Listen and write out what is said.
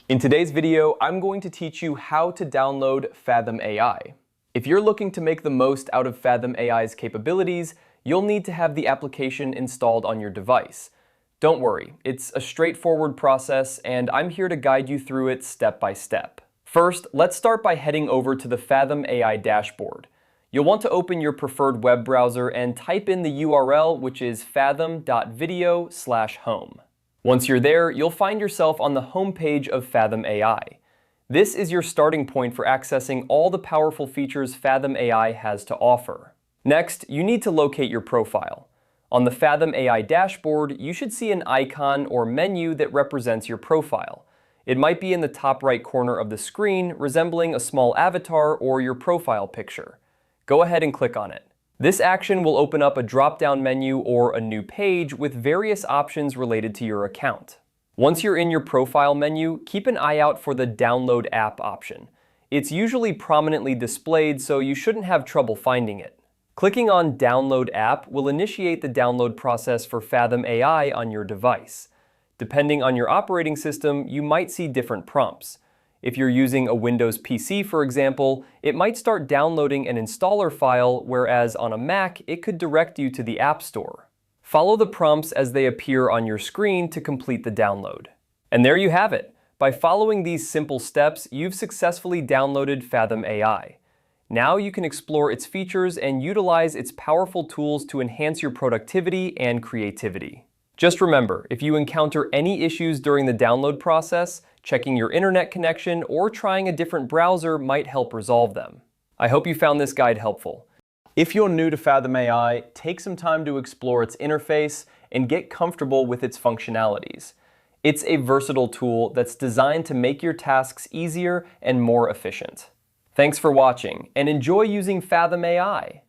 In today's video, I'm going to teach you how to download Fathom AI. If you're looking to make the most out of Fathom AI's capabilities, you'll need to have the application installed on your device. Don't worry, it's a straightforward process, and I'm here to guide you through it step by step. First, let's start by heading over to the Fathom AI dashboard. You'll want to open your preferred web browser and type in the URL, which is fathom.video/home. Once you're there, you'll find yourself on the home page of Fathom AI. This is your starting point for accessing all the powerful features Fathom AI has to offer. Next, you need to locate your profile. On the Fathom AI dashboard, you should see an icon or menu that represents your profile. It might be in the top right corner of the screen, resembling a small avatar or your profile picture. Go ahead and click on it. This action will open up a drop-down menu or a new page with various options related to your account. Once you're in your profile menu, keep an eye out for the Download App option. It's usually prominently displayed, so you shouldn't have trouble finding it. Clicking on Download App will initiate the download process for Fathom AI on your device. Depending on your operating system, you might see different prompts. If you're using a Windows PC, for example, it might start downloading an installer file, whereas on a Mac, it could direct you to the App Store. Follow the prompts as they appear on your screen to complete the download. And there you have it. By following these simple steps, you've successfully downloaded Fathom AI. Now you can explore its features and utilize its powerful tools to enhance your productivity and creativity. Just remember, if you encounter any issues during the download process, checking your internet connection or trying a different browser might help resolve them. I hope you found this guide helpful. If you're new to Fathom AI, take some time to explore its interface and get comfortable with its functionalities. It's a versatile tool that's designed to make your tasks easier and more efficient. Thanks for watching, and enjoy using Fathom AI.